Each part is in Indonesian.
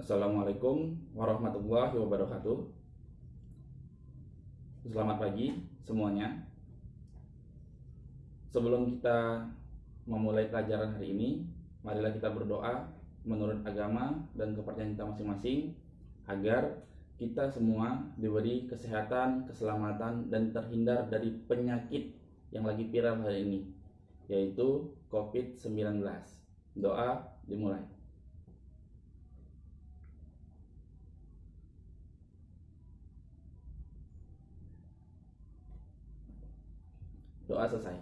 Assalamualaikum warahmatullahi wabarakatuh. Selamat pagi semuanya. Sebelum kita memulai pelajaran hari ini, marilah kita berdoa menurut agama dan kepercayaan kita masing-masing agar kita semua diberi kesehatan, keselamatan, dan terhindar dari penyakit yang lagi viral hari ini, yaitu COVID-19. Doa dimulai. Doa selesai.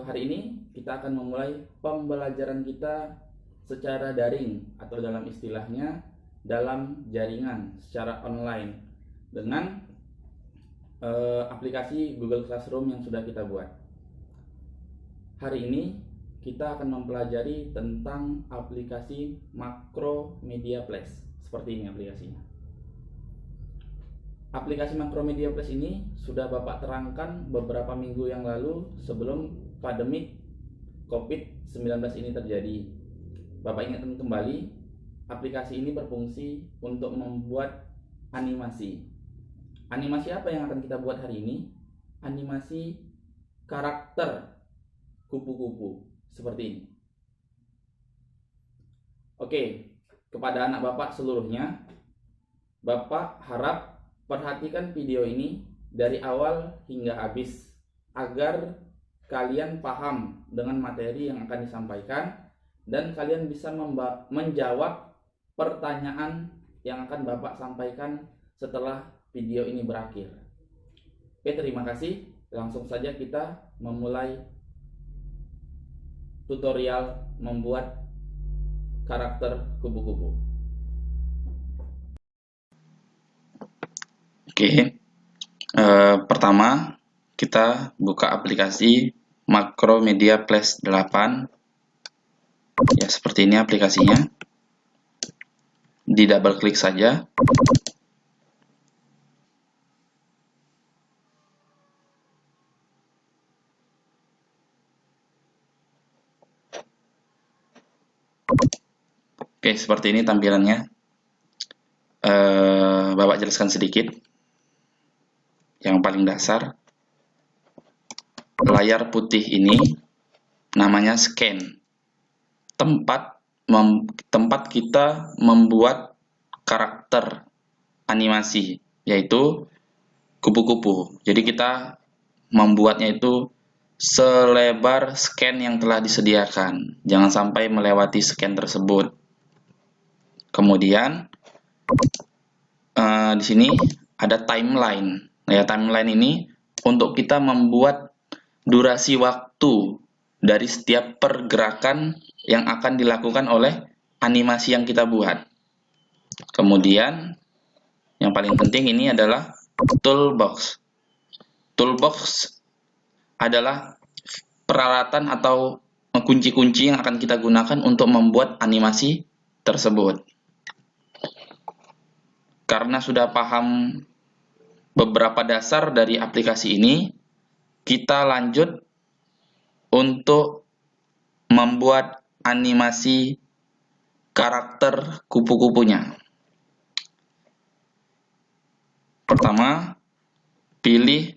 Hari ini kita akan memulai pembelajaran kita secara daring atau dalam istilahnya dalam jaringan secara online dengan aplikasi Google Classroom yang sudah kita buat. Hari ini kita akan mempelajari tentang aplikasi Macromedia Plus. Seperti ini aplikasinya. Aplikasi Macromedia Plus ini sudah Bapak terangkan beberapa minggu yang lalu sebelum pandemi COVID-19 ini terjadi. Bapak ingatkan kembali, aplikasi ini berfungsi untuk membuat animasi. Animasi apa yang akan kita buat hari ini? Animasi karakter kupu-kupu seperti ini. Oke, kepada anak Bapak seluruhnya, Bapak harap perhatikan video ini dari awal hingga habis agar kalian paham dengan materi yang akan disampaikan dan kalian bisa menjawab pertanyaan yang akan Bapak sampaikan setelah video ini berakhir. Oke, terima kasih. Langsung saja kita memulai tutorial membuat karakter kupu-kupu. Oke, pertama kita buka aplikasi Macromedia Plus 8. Ya, seperti ini aplikasinya. Di double klik saja. Oke, seperti ini tampilannya. Bapak jelaskan sedikit. Yang paling dasar, layar putih ini namanya scan, tempat kita membuat karakter animasi, yaitu kupu-kupu. Jadi kita membuatnya itu selebar scan yang telah disediakan, jangan sampai melewati scan tersebut. Kemudian di sini ada timeline. Ya, timeline ini untuk kita membuat durasi waktu dari setiap pergerakan yang akan dilakukan oleh animasi yang kita buat. Kemudian yang paling penting ini adalah toolbox. Toolbox adalah peralatan atau kunci-kunci yang akan kita gunakan untuk membuat animasi tersebut. Karena sudah paham beberapa dasar dari aplikasi ini, kita lanjut untuk membuat animasi karakter kupu-kupunya. Pertama, pilih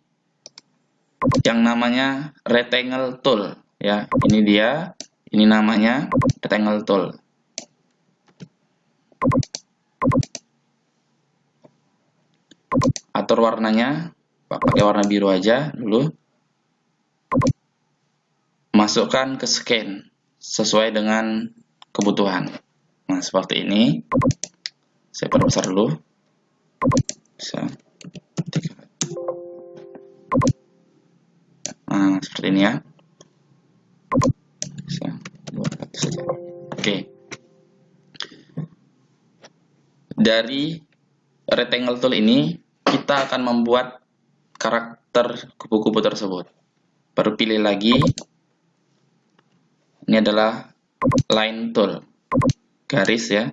yang namanya rectangle tool. Ya, ini dia. Ini namanya rectangle tool. Atur warnanya, pakai warna biru aja dulu. Masukkan ke scan sesuai dengan kebutuhan. Nah, seperti ini. Saya perbesar dulu. Bisa. Nah, seperti ini ya. Bisa 200 saja. Oke. Dari rectangle tool ini kita akan membuat karakter kupu-kupu tersebut. Baru pilih lagi. Ini adalah line tool, garis ya.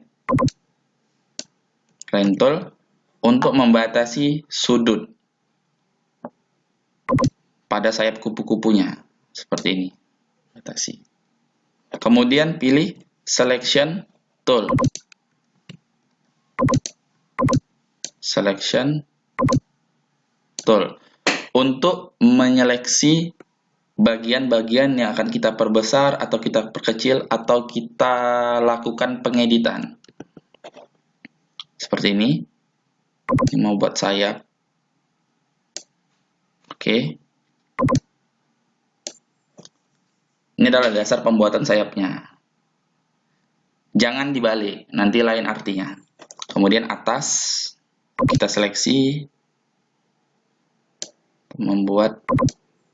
Line tool untuk membatasi sudut pada sayap kupu-kupunya, seperti ini. Batasi. Kemudian pilih selection tool. selection tool untuk menyeleksi bagian-bagian yang akan kita perbesar atau kita perkecil atau kita lakukan pengeditan. Seperti ini. Ini mau buat sayap. Oke. Ini adalah dasar pembuatan sayapnya. Jangan dibalik, nanti lain artinya. Kemudian atas, kita seleksi, membuat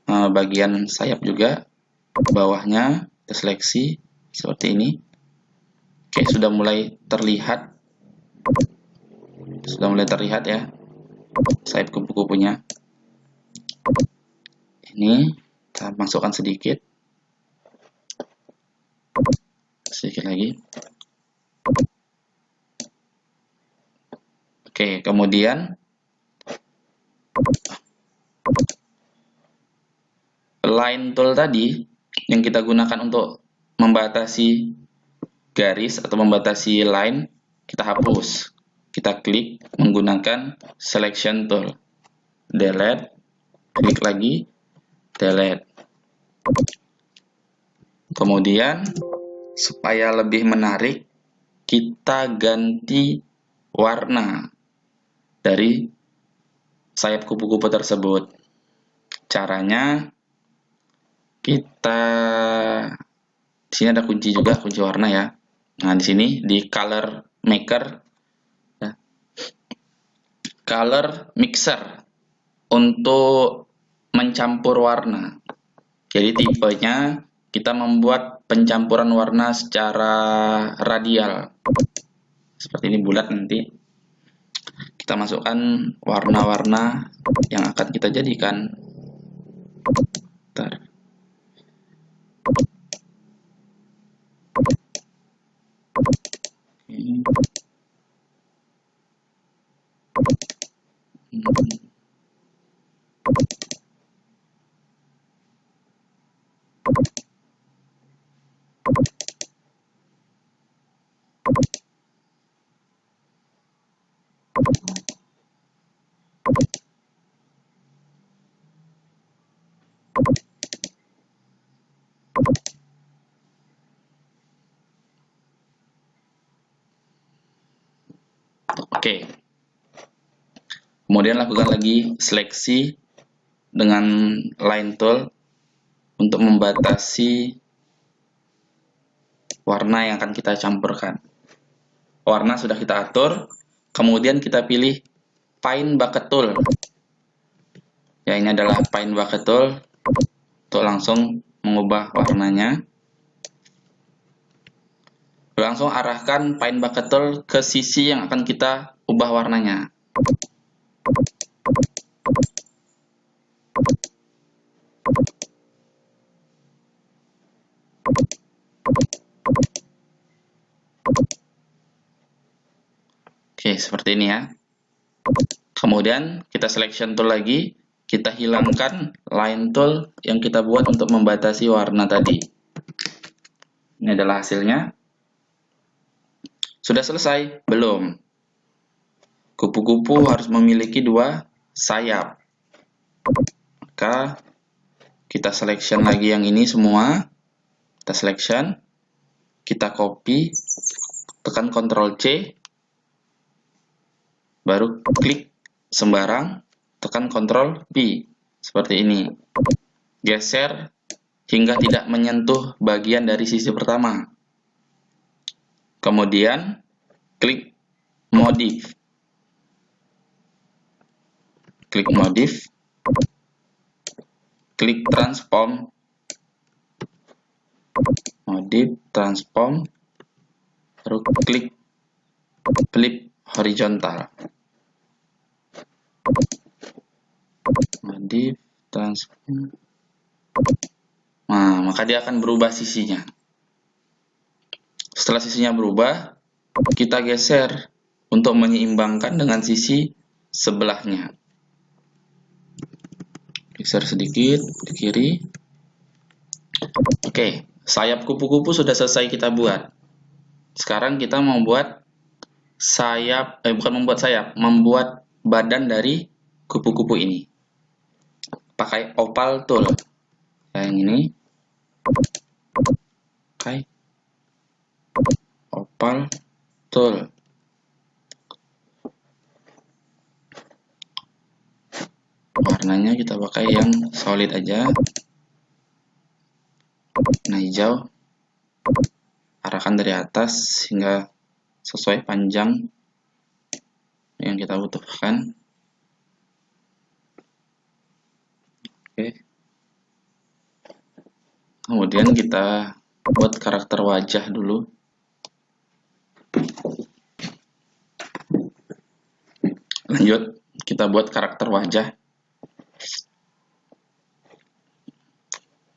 bagian sayap juga. Bawahnya, kita seleksi, seperti ini. Oke, sudah mulai terlihat. Sudah mulai terlihat ya, sayap kupu-kupunya. Ini, kita masukkan sedikit. Sedikit lagi. Oke, kemudian line tool tadi yang kita gunakan untuk membatasi garis atau membatasi line, kita hapus. Kita klik menggunakan selection tool. Delete, klik lagi, delete. Kemudian supaya lebih menarik, kita ganti warna dari sayap kupu-kupu tersebut. Caranya, kita di sini ada kunci juga, kunci warna ya. Nah, di sini di color maker, ya, color mixer untuk mencampur warna. Jadi tipenya kita membuat pencampuran warna secara radial. Seperti ini bulat nanti. Kita masukkan warna-warna yang akan kita jadikan. Bentar. Oke. Kemudian lakukan lagi seleksi dengan line tool untuk membatasi warna yang akan kita campurkan. Warna sudah kita atur, kemudian kita pilih Paint Bucket Tool. Ya, ini adalah Paint Bucket Tool untuk langsung mengubah warnanya. Langsung arahkan Paint Bucket Tool ke sisi yang akan kita ubah warnanya. Oke, seperti ini ya. Kemudian kita selection tool lagi, kita hilangkan line tool yang kita buat untuk membatasi warna tadi. Ini adalah hasilnya. Sudah selesai? Belum. Kupu-kupu harus memiliki 2 sayap. Maka kita selection lagi yang ini semua. Kita selection. Kita copy. Tekan Ctrl C. Baru klik sembarang, tekan Ctrl V, seperti ini. Geser hingga tidak menyentuh bagian dari sisi pertama. Kemudian, klik Modif. Klik Modif. Klik Transform. Modif, Transform. Baru klik Flip Horizontal. Modif, transform. Nah, maka dia akan berubah sisinya. Setelah sisinya berubah, kita geser untuk menyeimbangkan dengan sisi sebelahnya. Geser sedikit ke kiri. Oke, sayap kupu-kupu sudah selesai kita buat. Sekarang kita mau buat sayap, membuat badan dari kupu-kupu ini. Pakai opal tool. Yang ini pakai opal tool. Warnanya kita pakai yang solid aja. Warna hijau. Arahkan dari atas hingga sesuai panjang yang kita butuhkan. Oke. Kemudian kita buat karakter wajah dulu. Lanjut, kita buat karakter wajah.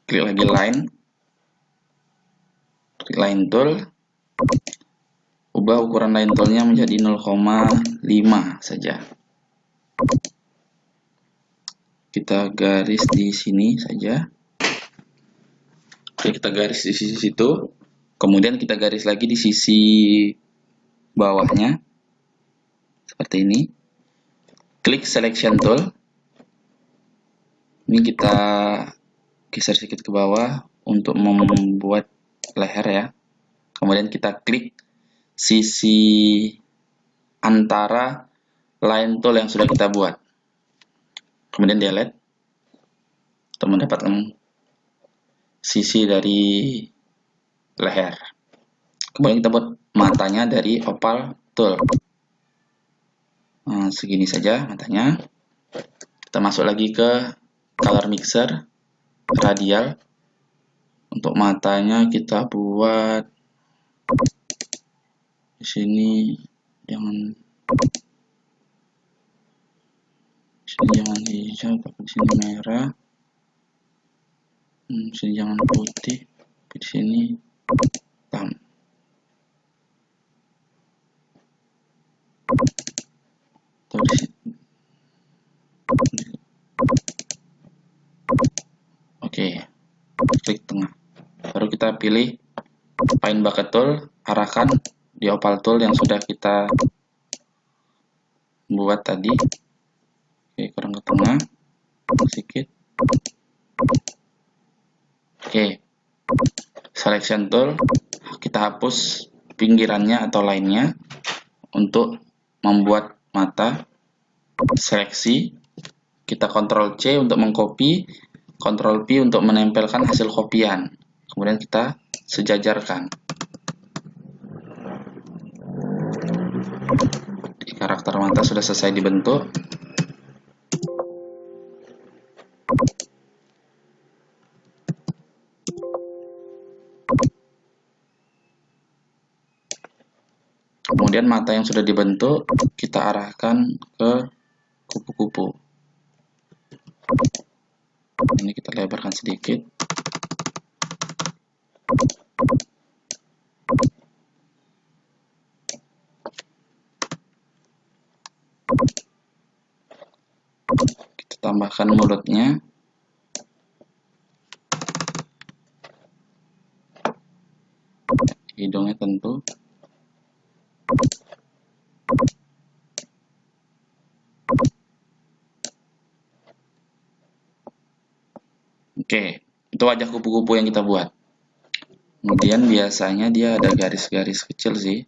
Klik lagi line. Klik line tool. Ubah ukuran line toolnya menjadi 0,5 saja. Kita garis di sini saja. Oke, kita garis di sisi situ. Kemudian kita garis lagi di sisi bawahnya. Seperti ini. Klik selection tool. Ini kita geser sedikit ke bawah untuk membuat leher ya. Kemudian kita klik sisi antara line tool yang sudah kita buat. Kemudian delete untuk mendapatkan sisi dari leher. Kemudian kita buat matanya dari opal tool. Nah, segini saja matanya. Kita masuk lagi ke color mixer radial. Untuk matanya kita buat di sini jangan hijau, tapi di sini merah. Di sini jangan putih, tapi di sini hitam. Oke, klik tengah. Baru kita pilih paint bucket tool, arahkan di opal tool yang sudah kita buat tadi. Oke, kurang ke tengah sedikit. Oke, selection tool, kita hapus pinggirannya atau lainnya untuk membuat mata. Seleksi, kita Ctrl C untuk mengcopy, Ctrl V untuk menempelkan hasil kopian. Kemudian kita sejajarkan. Karakter mata sudah selesai dibentuk. Kemudian mata yang sudah dibentuk kita arahkan ke kupu-kupu. Ini kita lebarkan sedikit. Kita tambahkan mulutnya. Hidungnya tentu. Oke, itu wajah kupu-kupu yang kita buat. Kemudian biasanya dia ada garis-garis kecil sih.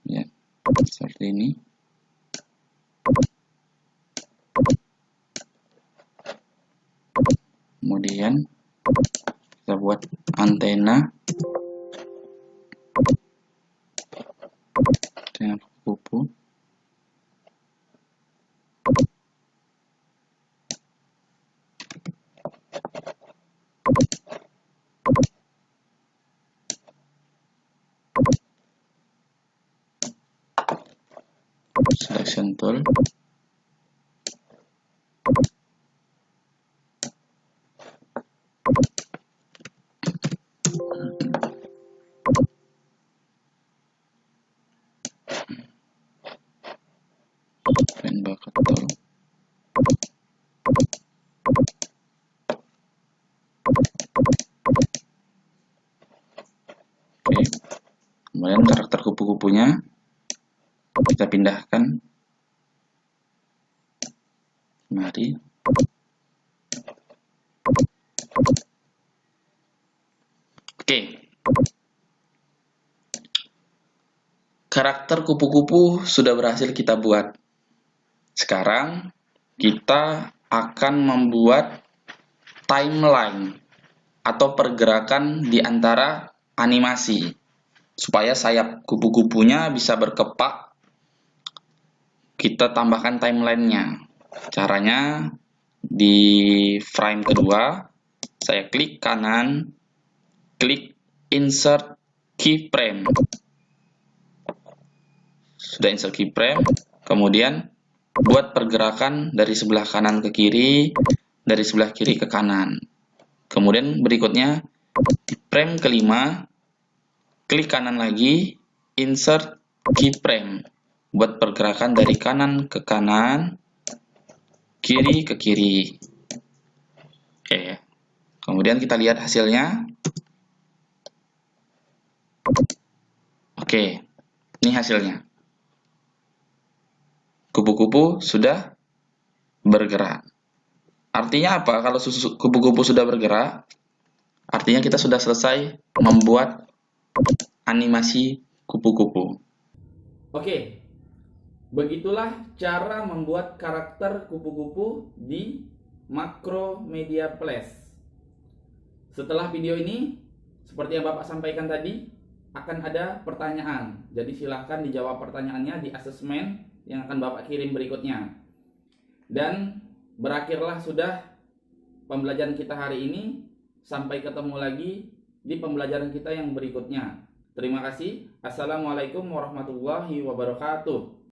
Ya, seperti ini. Kemudian kita buat antena dengan kupu. Selection tool. wabarakatuh. Oke, kemudian karakter kupu-kupunya kita pindahkan. Mari. Oke. Karakter kupu-kupu sudah berhasil kita buat. Sekarang kita akan membuat timeline atau pergerakan di antara animasi supaya sayap kupu-kupunya bisa berkepak. Kita tambahkan timelinenya. Caranya di frame kedua saya klik kanan, klik insert keyframe. Sudah insert keyframe, kemudian buat pergerakan dari sebelah kanan ke kiri, dari sebelah kiri ke kanan. Kemudian berikutnya di frame kelima, klik kanan lagi, insert keyframe. Buat pergerakan dari kanan ke kanan, kiri ke kiri. Oke. Kemudian kita lihat hasilnya. Oke. Ini hasilnya. Kupu-kupu sudah bergerak. Artinya apa? Kalau kupu-kupu sudah bergerak, artinya kita sudah selesai membuat animasi kupu-kupu. Oke, begitulah cara membuat karakter kupu-kupu di Macromedia Place. Setelah video ini, seperti yang Bapak sampaikan tadi, akan ada pertanyaan. Jadi silahkan dijawab pertanyaannya di asesmen yang akan Bapak kirim berikutnya. Dan berakhirlah sudah pembelajaran kita hari ini. Sampai ketemu lagi di pembelajaran kita yang berikutnya. Terima kasih. Assalamualaikum warahmatullahi wabarakatuh.